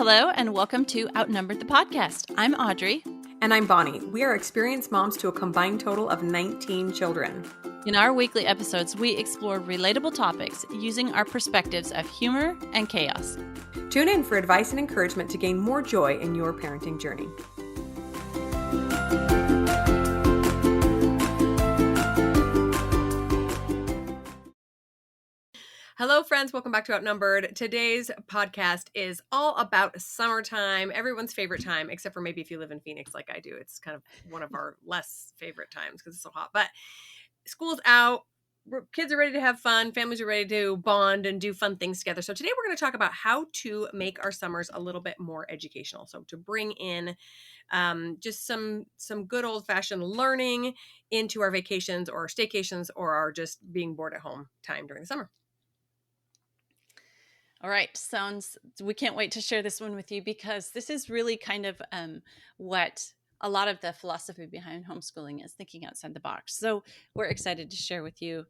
Hello, and welcome to Outnumbered the Podcast. I'm Audrey. And I'm Bonnie. We are experienced moms to a combined total of 19 children. In our weekly episodes, we explore relatable topics using our perspectives of humor and chaos. Tune in for advice and encouragement to gain more joy in your parenting journey. Hello, friends. Welcome back to Outnumbered. Today's podcast is all about summertime, everyone's favorite time, except for maybe if you live in Phoenix like I do. It's kind of one of our less favorite times because it's so hot. But school's out. Kids are ready to have fun. Families are ready to bond and do fun things together. So today we're going to talk about how to make our summers a little bit more educational. So to bring in just some good old-fashioned learning into our vacations or staycations or our just being bored at home time during the summer. All right, we can't wait to share this one with you because this is really kind of what a lot of the philosophy behind homeschooling is, thinking outside the box. So we're excited to share with you,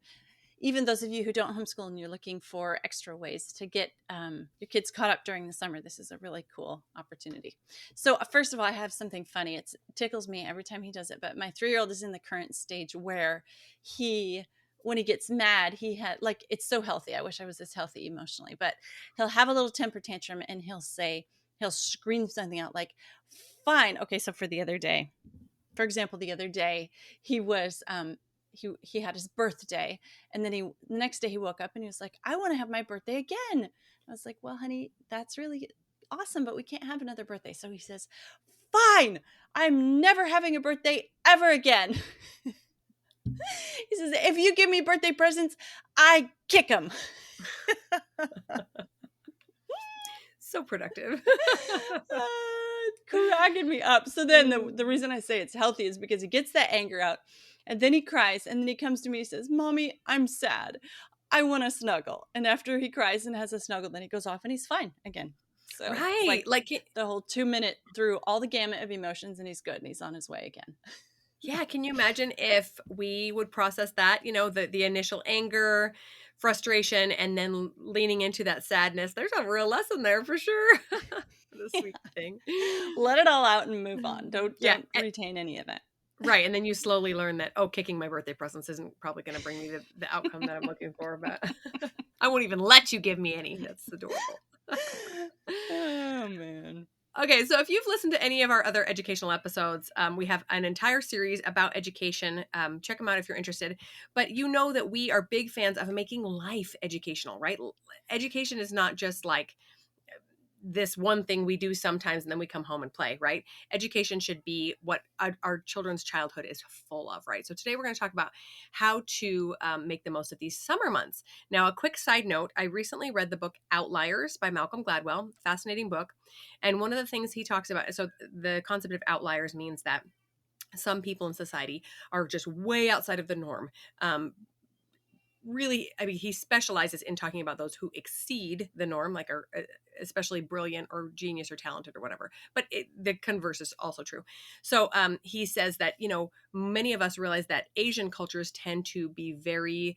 even those of you who don't homeschool and you're looking for extra ways to get your kids caught up during the summer. This is a really cool opportunity. So first of all, I have something funny. It tickles me every time he does it, but my 3-year-old is in the current stage where when he gets mad, it's so healthy. I wish I was this healthy emotionally, but he'll have a little temper tantrum and he'll scream something out like, fine. Okay. So for example, the other day he was, he had his birthday and then the next day he woke up and he was like, I want to have my birthday again. I was like, well, honey, that's really awesome, but we can't have another birthday. So he says, fine, I'm never having a birthday ever again. He says, if you give me birthday presents, I kick them. So productive. Cracking me up. So then the reason I say it's healthy is because he gets that anger out and then he cries and then he comes to me and says, Mommy, I'm sad. I want to snuggle. And after he cries and has a snuggle, then he goes off and he's fine again. So right. like the whole 2-minute through all the gamut of emotions and he's good and he's on his way again. Yeah. Can you imagine if we would process that, the initial anger, frustration, and then leaning into that sadness? There's a real lesson there for sure. The sweet thing. Let it all out and move on. Don't retain any of it. Right. And then you slowly learn that, kicking my birthday presents isn't probably going to bring me the outcome that I'm looking for, but I won't even let you give me any. That's adorable. Oh, man. Okay, so if you've listened to any of our other educational episodes, we have an entire series about education. Check them out if you're interested. But you know that we are big fans of making life educational, right? Education is not just like this one thing we do sometimes and then we come home and play, right? Education should be what our children's childhood is full of, right? So today we're going to talk about how to make the most of these summer months. Now, a quick side note, I recently read the book Outliers by Malcolm Gladwell, fascinating book. And one of the things he talks about, so the concept of outliers means that some people in society are just way outside of the norm. Really, I mean, he specializes in talking about those who exceed the norm, like are especially brilliant or genius or talented or whatever. But the converse is also true. So he says that, many of us realize that Asian cultures tend to be very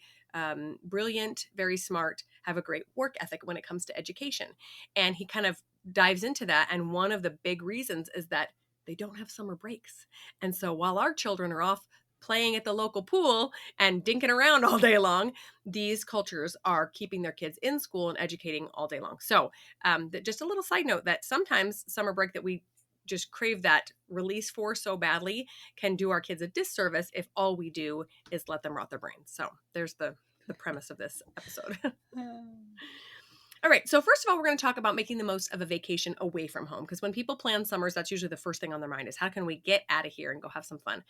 brilliant, very smart, have a great work ethic when it comes to education. And he kind of dives into that. And one of the big reasons is that they don't have summer breaks. And so while our children are off playing at the local pool and dinking around all day long, these cultures are keeping their kids in school and educating all day long. So just a little side note that sometimes summer break that we just crave that release for so badly can do our kids a disservice if all we do is let them rot their brains. So there's the premise of this episode. All right. So first of all, we're going to talk about making the most of a vacation away from home. Because when people plan summers, that's usually the first thing on their mind is how can we get out of here and go have some fun?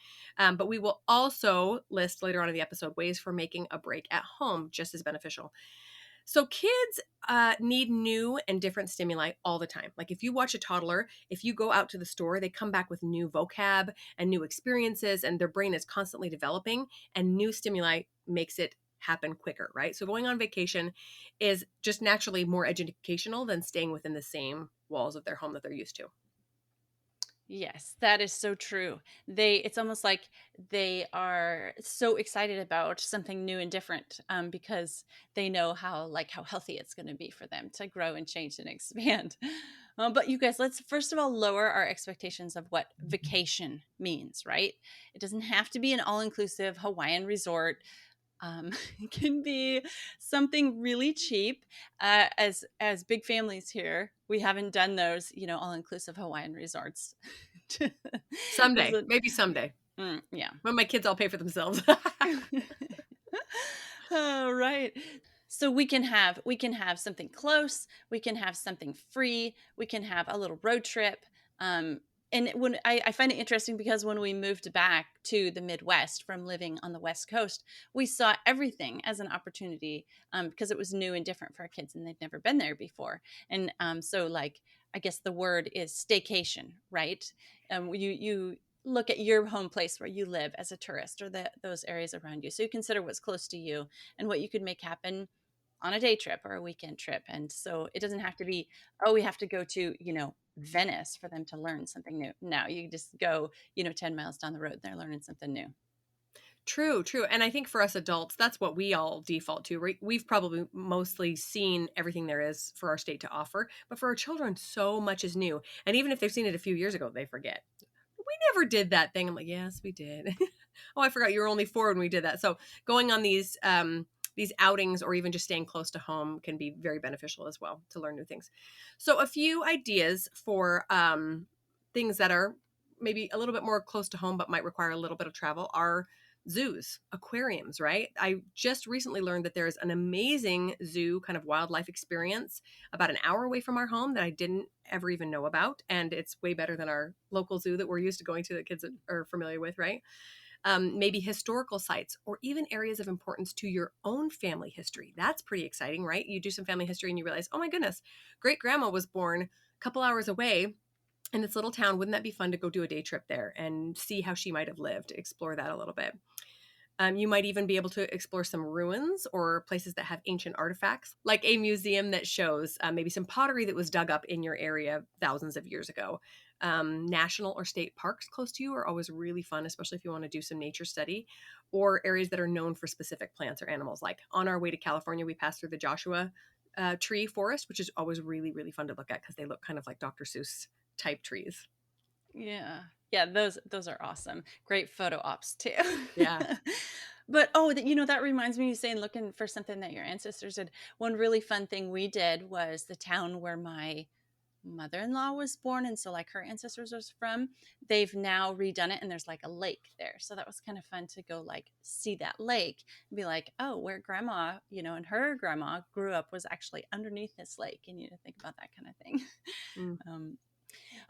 But we will also list later on in the episode ways for making a break at home just as beneficial. So kids need new and different stimuli all the time. Like if you watch a toddler, if you go out to the store, they come back with new vocab and new experiences and their brain is constantly developing and new stimuli makes it happen quicker, right? So going on vacation is just naturally more educational than staying within the same walls of their home that they're used to. Yes, that is so true. It's almost like they are so excited about something new and different, because they know how healthy it's going to be for them to grow and change and expand. But you guys, let's first of all lower our expectations of what vacation means, right? It doesn't have to be an all-inclusive Hawaiian resort. It can be something really cheap. As big families here, we haven't done those, all inclusive Hawaiian resorts. There's Someday, a maybe someday, yeah. when my kids all pay for themselves. Oh, right. So we can have something close, we can have something free, we can have a little road trip. And when I find it interesting because when we moved back to the Midwest from living on the West Coast, we saw everything as an opportunity, because it was new and different for our kids and they'd never been there before. And so, like, I guess the word is staycation, right? You look at your home place where you live as a tourist, or those areas around you. So you consider what's close to you and what you could make happen on a day trip or a weekend trip. And so it doesn't have to be, oh, we have to go to, Venice for them to learn something new. No, you just go, 10 miles down the road and they're learning something new. True, true. And I think for us adults, that's what we all default to. We've probably mostly seen everything there is for our state to offer. But for our children, so much is new. And even if they've seen it a few years ago, they forget. We never did that thing. I'm like, yes, we did. Oh, I forgot you were only 4 when we did that. So going on these outings or even just staying close to home can be very beneficial as well to learn new things. So a few ideas for things that are maybe a little bit more close to home but might require a little bit of travel are zoos, aquariums, right? I just recently learned that there is an amazing zoo kind of wildlife experience about an hour away from our home that I didn't ever even know about. And it's way better than our local zoo that we're used to going to that kids are familiar with, right? Maybe historical sites or even areas of importance to your own family history. That's pretty exciting, right? You do some family history and you realize, oh my goodness, great grandma was born a couple hours away in this little town. Wouldn't that be fun to go do a day trip there and see how she might have lived, explore that a little bit? You might even be able to explore some ruins or places that have ancient artifacts, like a museum that shows maybe some pottery that was dug up in your area thousands of years ago. National or state parks close to you are always really fun, especially if you want to do some nature study, or areas that are known for specific plants or animals. Like on our way to California, we passed through the Joshua tree forest, which is always really, really fun to look at because they look kind of like Dr. Seuss type trees. Yeah. Yeah, those are awesome. Great photo ops too. Yeah. But oh, that reminds me of saying looking for something that your ancestors did. One really fun thing we did was the town where my mother-in-law was born, and so like her ancestors was from. They've now redone it and there's like a lake there. So that was kind of fun to go like see that lake and be like, oh, where grandma, and her grandma grew up was actually underneath this lake, and think about that kind of thing. Mm. um,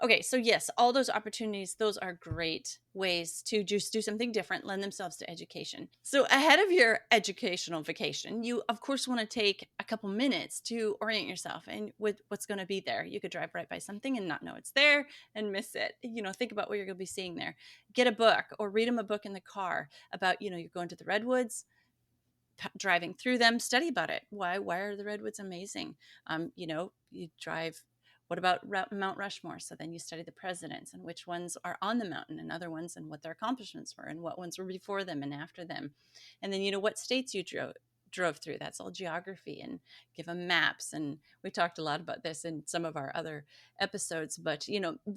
Okay, so yes, all those opportunities, those are great ways to just do something different, lend themselves to education. So, ahead of your educational vacation, you of course want to take a couple minutes to orient yourself and with what's going to be there. You could drive right by something and not know it's there and miss it. Think about what you're going to be seeing there. Get a book or read them a book in the car about, you're going to the redwoods, driving through them, study about it. Why are the redwoods amazing? You drive. What about Mount Rushmore? So then you study the presidents and which ones are on the mountain and other ones and what their accomplishments were and what ones were before them and after them. And then what states you drove through. That's all geography, and give them maps. And we talked a lot about this in some of our other episodes, but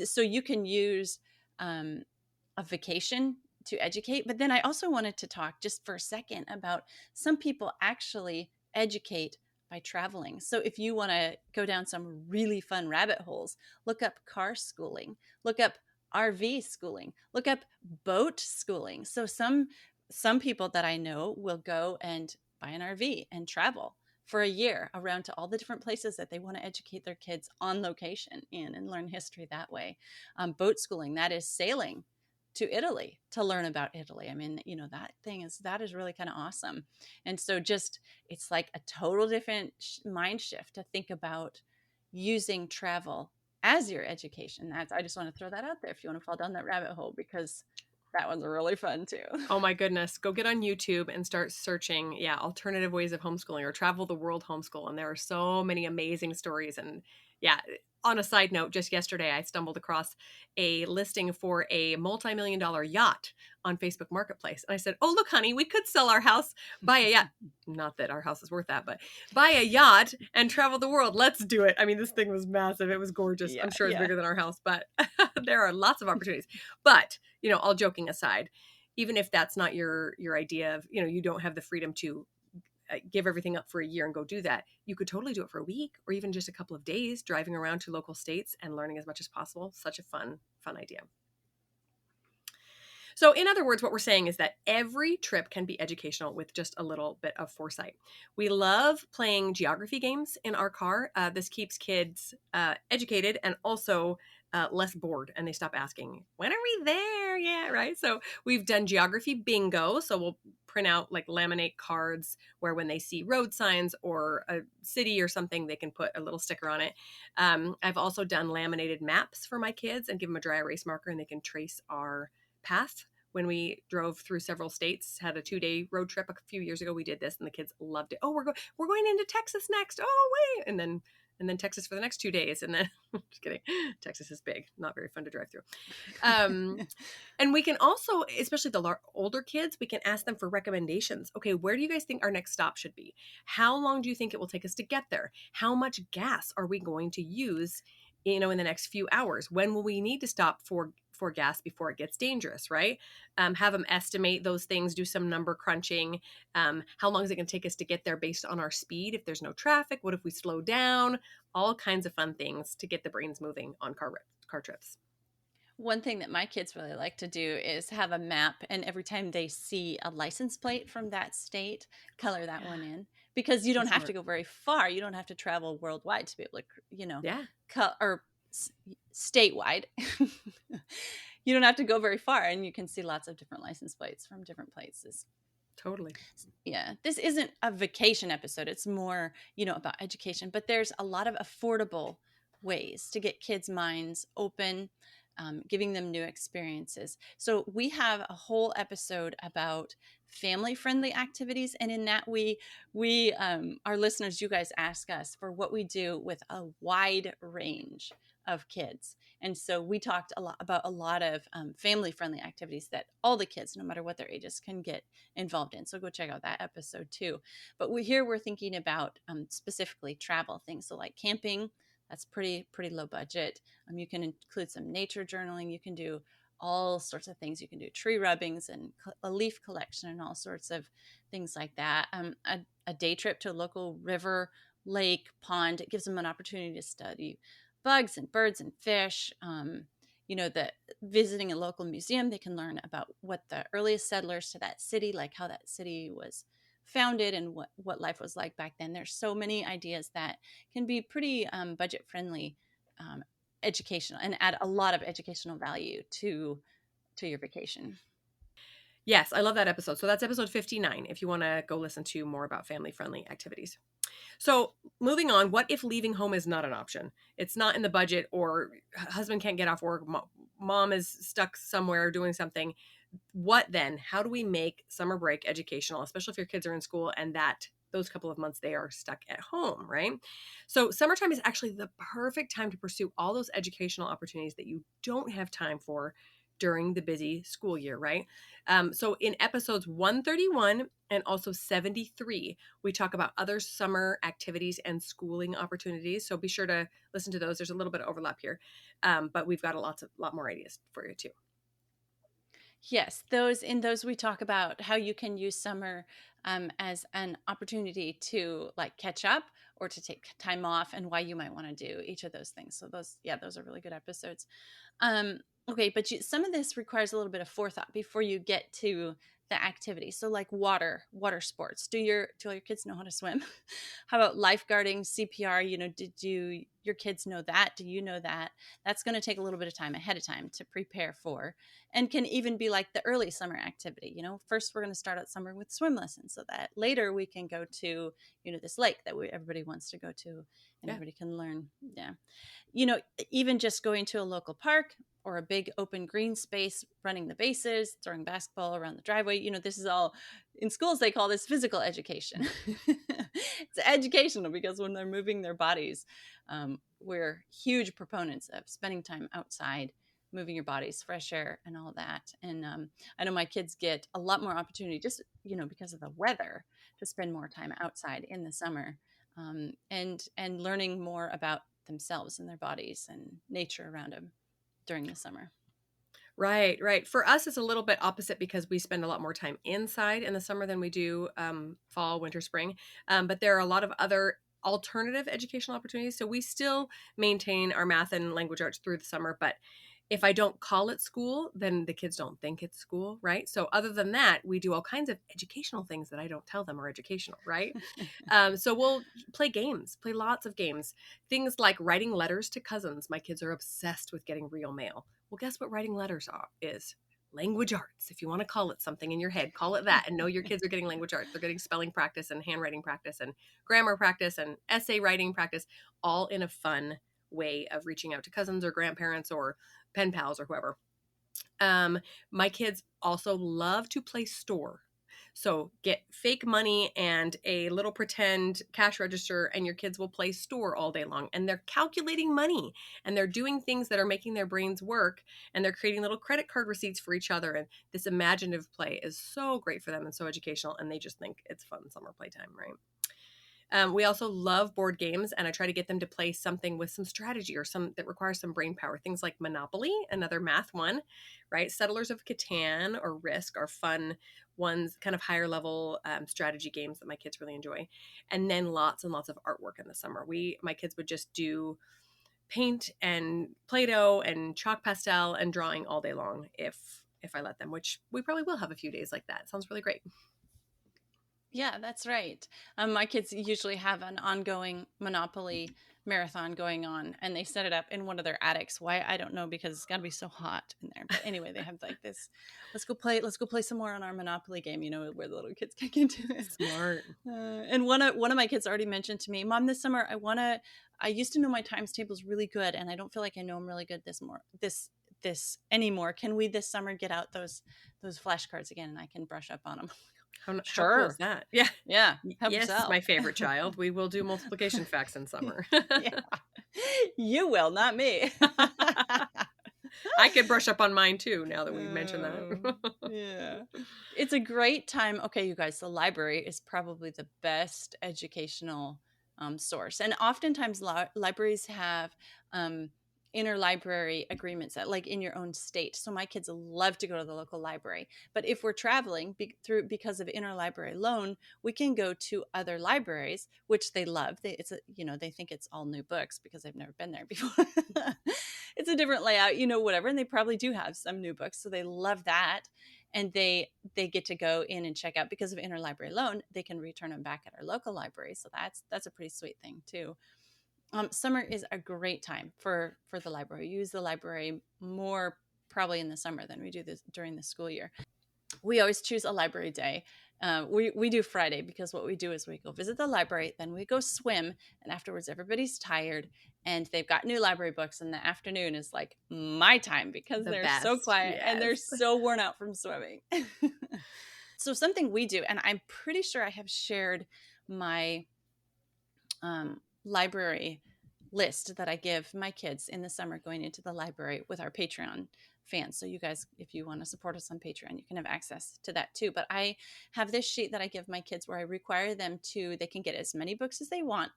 so you can use a vacation to educate. But then I also wanted to talk just for a second about some people actually educate by traveling. So if you want to go down some really fun rabbit holes, look up car schooling, look up RV schooling, look up boat schooling. So some people that I know will go and buy an RV and travel for a year around to all the different places that they want to educate their kids on location in and learn history that way. Boat schooling, that is sailing to Italy to learn about Italy. I mean, that is really kind of awesome. And so it's like a total different mind shift to think about using travel as your education. I just want to throw that out there if you want to fall down that rabbit hole, because that one's really fun too. Oh my goodness. Go get on YouTube and start searching, yeah, alternative ways of homeschooling or travel the world homeschool. And there are so many amazing stories and Yeah. On a side note, just yesterday I stumbled across a listing for a multi-million dollar yacht on Facebook Marketplace. And I said, "Oh, look, honey, we could sell our house, buy a yacht. Not that our house is worth that, but buy a yacht and travel the world. Let's do it." I mean, this thing was massive. It was gorgeous. Yeah, I'm sure it's yeah. bigger than our house, but there are lots of opportunities. But, all joking aside, even if that's not your idea of, you don't have the freedom to give everything up for a year and go do that, you could totally do it for a week or even just a couple of days, driving around to local states and learning as much as possible. Such a fun idea. So, in other words, what we're saying is that every trip can be educational with just a little bit of foresight. We love playing geography games in our car. This keeps kids educated and also less bored, and they stop asking, "When are we there?" Yeah, right. So, we've done geography bingo. So, we'll print out like laminate cards where when they see road signs or a city or something, they can put a little sticker on it. I've also done laminated maps for my kids and give them a dry erase marker and they can trace our path. When we drove through several states, had a 2-day road trip a few years ago, we did this and the kids loved it. "Oh, we're going into Texas next. Oh, wait." And then Texas for the next 2 days. And then just kidding. Texas is big, not very fun to drive through. Um, and we can also, especially the older kids, we can ask them for recommendations. Okay, where do you guys think our next stop should be? How long do you think it will take us to get there? How much gas are we going to use, in the next few hours? When will we need to stop for gas before it gets dangerous, right? Have them estimate those things, do some number crunching. How long is it going to take us to get there based on our speed? If there's no traffic, what if we slow down? All kinds of fun things to get the brains moving on car trips. One thing that my kids really like to do is have a map, and every time they see a license plate from that state, color that one in, because you So don't have to smart. go very far. You don't have to travel worldwide to be able to, Yeah, or statewide. You don't have to go very far, and you can see lots of different license plates from different places. totally. Yeah, this isn't a vacation episode. It's more, about education, but there's a lot of affordable ways to get kids' minds open, giving them new experiences. So we have a whole episode about family-friendly activities, and in that we our listeners, you guys ask us for what we do with a wide range of kids. And so we talked a lot about a lot of family-friendly activities that all the kids, no matter what their ages, can get involved in. So go check out that episode too. But we're thinking about specifically travel things. So like camping, that's pretty low budget. You can include some nature journaling. You can do all sorts of things. You can do tree rubbings and a leaf collection and all sorts of things like that. A day trip to a local river, lake, pond. It gives them an opportunity to study bugs and birds and fish. The visiting a local museum, they can learn about what the earliest settlers to that city, like how that city was founded and what life was like back then. There's so many ideas that can be pretty budget friendly, um, educational, and add a lot of educational value to your vacation. Yes, I love that episode. So that's episode 59 if you want to go listen to more about family friendly activities. So, moving on, what if leaving home is not an option? It's not in the budget, or husband can't get off work, mom is stuck somewhere doing something. What then? How do we make summer break educational, especially if your kids are in school and that those couple of months they are stuck at home, right? So, summertime is actually the perfect time to pursue all those educational opportunities that you don't have time for during the busy school year, right? So, in episodes 131 and also 73, we talk about other summer activities and schooling opportunities. So, be sure to listen to those. There's a little bit of overlap here, but we've got a lot more ideas for you too. Yes, those we talk about how you can use summer as an opportunity to like catch up or to take time off, and why you might want to do each of those things. So those are really good episodes. Okay, but some of this requires a little bit of forethought before you get to the activity. So like water sports. Do all your kids know how to swim? How about lifeguarding, CPR? Did your kids know that? Do you know that? That's going to take a little bit of time ahead of time to prepare for, and can even be like the early summer activity. First we're going to start out summer with swim lessons, so that later we can go to this lake that everybody wants to go to, and Yeah. everybody can learn. Yeah, you know, even just going to a local park or a big open green space, running the bases, throwing basketball around the driveway. This is all in schools, they call this physical education. it's educational because when they're moving their bodies, we're huge proponents of spending time outside, moving your bodies, fresh air, and all that. And I know my kids get a lot more opportunity, just because of the weather, to spend more time outside in the summer, and learning more about themselves and their bodies and nature around them during the summer. Right, right. For us, it's a little bit opposite because we spend a lot more time inside in the summer than we do fall, winter, spring. But there are a lot of other alternative educational opportunities. So we still maintain our math and language arts through the summer. But if I don't call it school, then the kids don't think it's school, right? So other than that, we do all kinds of educational things that I don't tell them are educational, right? So we'll play games, play lots of games. Things like writing letters to cousins. My kids are obsessed with getting real mail. Well, guess what writing letters is? Language arts. If you want to call it something in your head, call it that, and know your kids are getting language arts. They're getting spelling practice and handwriting practice and grammar practice and essay writing practice, all in a fun way of reaching out to cousins or grandparents or pen pals or whoever. My kids also love to play store. So get fake money and a little pretend cash register, and your kids will play store all day long. And they're calculating money, and they're doing things that are making their brains work, and they're creating little credit card receipts for each other. And this imaginative play is so great for them and so educational. And they just think it's fun summer playtime, right? We also love board games, and I try to get them to play something with some strategy or some that requires some brain power. Things like Monopoly, another math one, right? Settlers of Catan or Risk are fun ones, kind of higher level strategy games that my kids really enjoy. And then lots and lots of artwork in the summer. My kids would just do paint and Play-Doh and chalk pastel and drawing all day long if I let them, which we probably will have a few days like that. Sounds really great. Yeah, that's right. My kids usually have an ongoing Monopoly marathon going on, and they set it up in one of their attics. Why, I don't know, because it's got to be so hot in there. But anyway, they have like this. Let's go play some more on our Monopoly game. Where the little kids can get into it. Smart. And one of my kids already mentioned to me, Mom, this summer I used to know my times tables really good, and I don't feel like I know them really good this anymore. Can we this summer get out those flashcards again, and I can brush up on them? How cool is Sure. that? Yeah. Yeah. Help Yes, yourself. my favorite child. We will do multiplication facts in summer. Yeah. You will, not me. I could brush up on mine too, now that we've mentioned Oh, that. yeah. It's a great time. Okay, you guys, the library is probably the best educational source. And oftentimes libraries have interlibrary agreements that like in your own state. So my kids love to go to the local library. But if we're traveling because of interlibrary loan, we can go to other libraries, which they love. They think it's all new books because they've never been there before. It's a different layout, whatever. And they probably do have some new books. So they love that. And they get to go in and check out because of interlibrary loan, they can return them back at our local library. So that's a pretty sweet thing too. Summer is a great time for the library. We use the library more probably in the summer than we do this during the school year. We always choose a library day. We do Friday because what we do is we go visit the library, then we go swim, and afterwards everybody's tired and they've got new library books, and the afternoon is like my time because The they're so best. quiet and they're Yes. so worn out from swimming. So something we do, and I'm pretty sure I have shared my library list that I give my kids in the summer going into the library with our Patreon fans. So you guys, if you want to support us on Patreon, you can have access to that too. But I have this sheet that I give my kids where I require them they can get as many books as they want.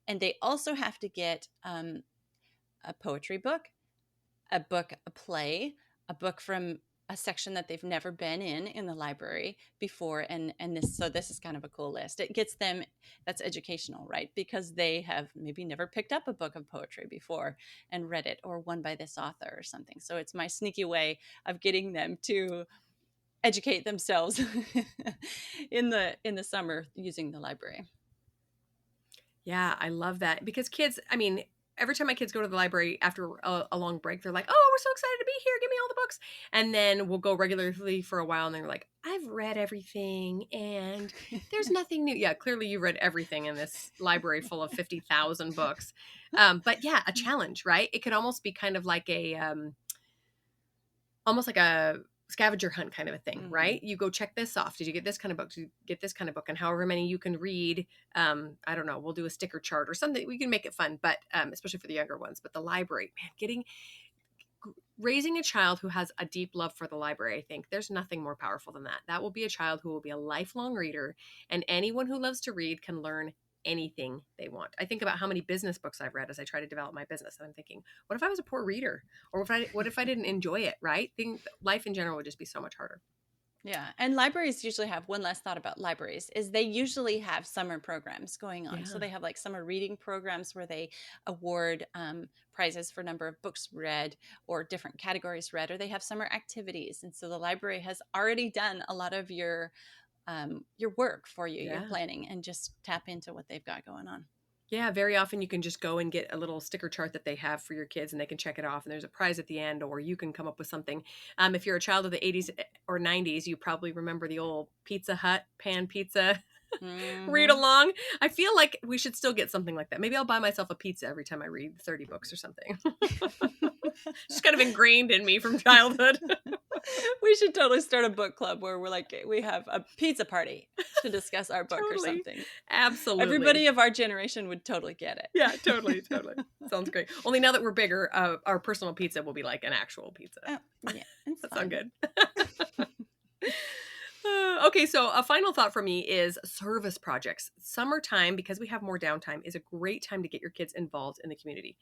And they also have to get a poetry book, a play, a book from a section that they've never been in the library before, and this is kind of a cool list. It gets them, that's educational, right? Because they have maybe never picked up a book of poetry before and read it, or one by this author or something. So it's my sneaky way of getting them to educate themselves in the summer using the library. Yeah, I love that because kids, I mean, every time my kids go to the library after a long break, they're like, "Oh, we're so excited to be here. Give me all the books." And then we'll go regularly for a while and they're like, "I've read everything and there's nothing new." Yeah, clearly you read everything in this library full of 50,000 books. But yeah, a challenge, right? It could almost be kind of like almost like a scavenger hunt kind of a thing, Mm-hmm. right? You go check this off. Did you get this kind of book? Did you get this kind of book? And however many you can read, I don't know, we'll do a sticker chart or something. We can make it fun, but especially for the younger ones. But the library, man, raising a child who has a deep love for the library, I think there's nothing more powerful than that. That will be a child who will be a lifelong reader, and anyone who loves to read can learn anything they want. I think about how many business books I've read as I try to develop my business, and I'm thinking, what if I was a poor reader, or what if I didn't enjoy it? Right? Life in general would just be so much harder. Yeah, and libraries usually have one last thought about libraries is they usually have summer programs going on. So Yeah. they have like summer reading programs where they award prizes for number of books read or different categories read, or they have summer activities. And so the library has already done a lot of your work for you, your Yeah. planning, and just tap into what they've got going on. Yeah, very often you can just go and get a little sticker chart that they have for your kids and they can check it off and there's a prize at the end, or you can come up with something. If you're a child of the 80s or 90s, you probably remember the old Pizza Hut pan pizza read Hmm. along. I feel like we should still get something like that. Maybe I'll buy myself a pizza every time I read 30 books or something. Just kind of ingrained in me from childhood. We should totally start a book club where we're like, we have a pizza party to discuss our book or Totally. something. Absolutely. Everybody of our generation would totally get Yeah, totally, totally. Sounds great. Only now that we're bigger, our personal pizza will be like an actual pizza. Oh, yeah, it's That sounds fun. good. Okay, so a final thought for me is service projects. Summertime, because we have more downtime, is a great time to get your kids involved in the community.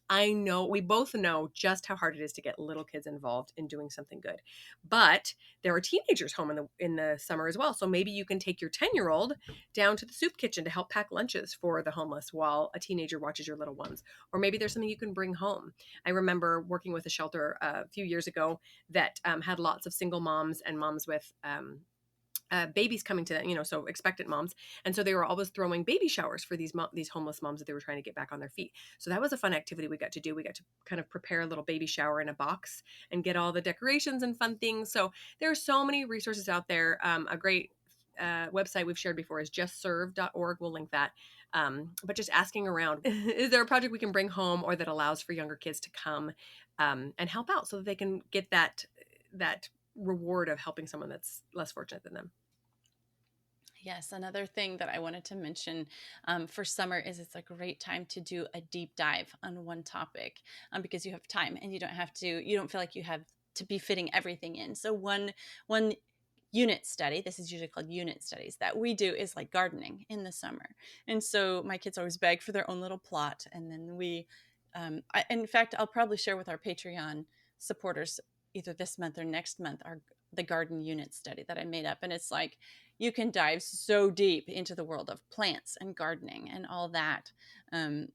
I know we both know just how hard it is to get little kids involved in doing something good, but there are teenagers home in the summer as well. So maybe you can take your 10-year-old down to the soup kitchen to help pack lunches for the homeless while a teenager watches your little ones. Or maybe there's something you can bring home. I remember working with a shelter a few years ago that had lots of single moms and moms with babies coming to them, so expectant moms. And so they were always throwing baby showers for these homeless moms that they were trying to get back on their feet. So that was a fun activity we got to do. We got to kind of prepare a little baby shower in a box and get all the decorations and fun things. So there are so many resources out there. A great website we've shared before is justserve.org. We'll link that. But just asking around, is there a project we can bring home or that allows for younger kids to come and help out so that they can get that reward of helping someone that's less fortunate than them? Yes, another thing that I wanted to mention for summer is it's a great time to do a deep dive on one topic because you have time and you don't feel like you have to be fitting everything in. So one unit study, this is usually called unit studies, that we do is like gardening in the summer. And so my kids always beg for their own little plot. And then in fact, I'll probably share with our Patreon supporters either this month or next month the garden unit study that I made up. And it's like, you can dive so deep into the world of plants and gardening and all that. The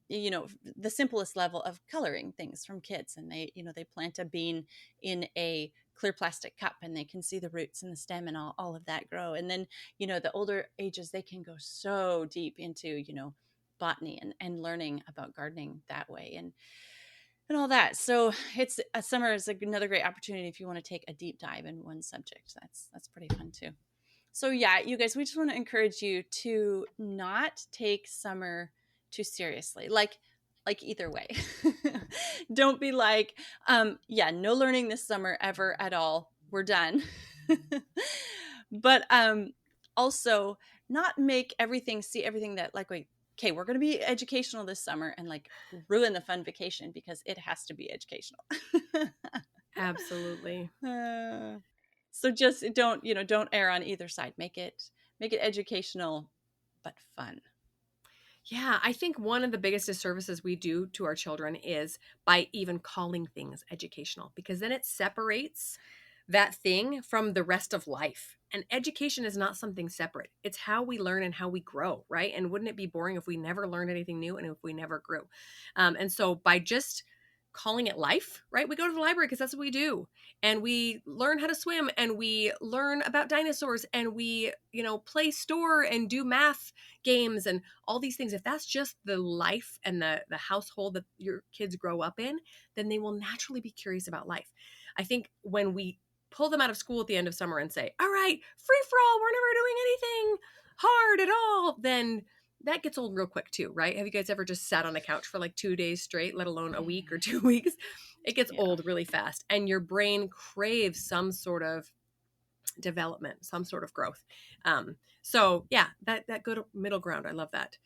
simplest level of coloring things from kids. And they plant a bean in a clear plastic cup and they can see the roots and the stem and all of that grow. And then, the older ages, they can go so deep into, botany and learning about gardening that way. And all that. So it's a summer is another great opportunity if you want to take a deep dive in one subject. That's pretty fun too. So yeah, you guys, we just want to encourage you to not take summer too seriously. Like either way. Don't be like, yeah, no learning this summer ever at all. We're done. But also not make see everything that like wait, okay, we're going to be educational this summer and like ruin the fun vacation because it has to be educational. Absolutely. uh, so just don't err on either side. Make it educational but fun. Yeah, I think one of the biggest disservices we do to our children is by even calling things educational, because then it separates that thing from the rest of life. And education is not something separate. It's how we learn and how we grow, right? And wouldn't it be boring if we never learned anything new and if we never grew? And so by just calling it life, right? We go to the library because that's what we do. And we learn how to swim and we learn about dinosaurs and we, play store and do math games and all these things. If that's just the life and the household that your kids grow up in, then they will naturally be curious about life. I think when we pull them out of school at the end of summer and say, all right, free for all, we're never doing anything hard at all, then that gets old real quick too, right? Have you guys ever just sat on a couch for like 2 days straight, let alone a week or 2 weeks? It gets Yeah. old really fast, and your brain craves some sort of development, some sort of growth. So yeah, that good middle ground. I love that.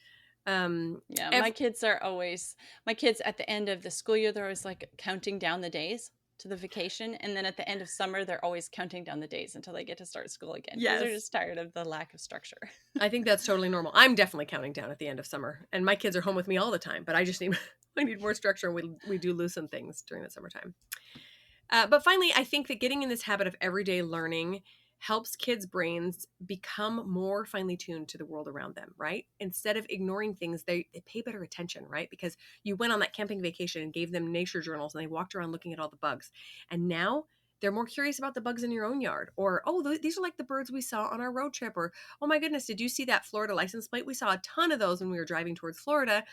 Yeah, Ev- my kids at the end of the school year, they're always like counting down the days to the vacation. And then at the end of summer, they're always counting down the days until they get to start school again because they're yes. just tired of the lack of structure. I think that's totally normal. I'm definitely counting down at the end of summer, and my kids are home with me all the time, but I just need I need more structure, and we do lose some things during the summertime. But finally, I think that getting in this habit of everyday learning helps kids' brains become more finely tuned to the world around them, right? Instead of ignoring things, they pay better attention, right? Because you went on that camping vacation and gave them nature journals and they walked around looking at all the bugs. And now they're more curious about the bugs in your own yard. Or, oh, these are like the birds we saw on our road trip. Or, oh my goodness, did you see that Florida license plate? We saw a ton of those when we were driving towards Florida.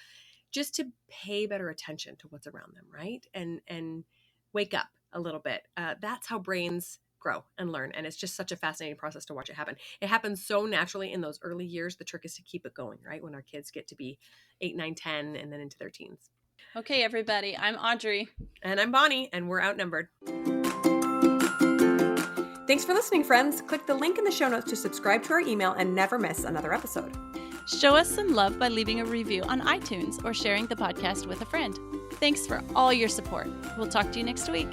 Just to pay better attention to what's around them, right? And wake up a little bit. That's how brains grow and learn. And it's just such a fascinating process to watch it happen. It happens so naturally in those early years. The trick is to keep it going, right? When our kids get to be 8, 9, 10, and then into their teens. Okay, everybody, I'm Audrey. And I'm Bonnie, and we're outnumbered. Thanks for listening, friends. Click the link in the show notes to subscribe to our email and never miss another episode. Show us some love by leaving a review on iTunes or sharing the podcast with a friend. Thanks for all your support. We'll talk to you next week.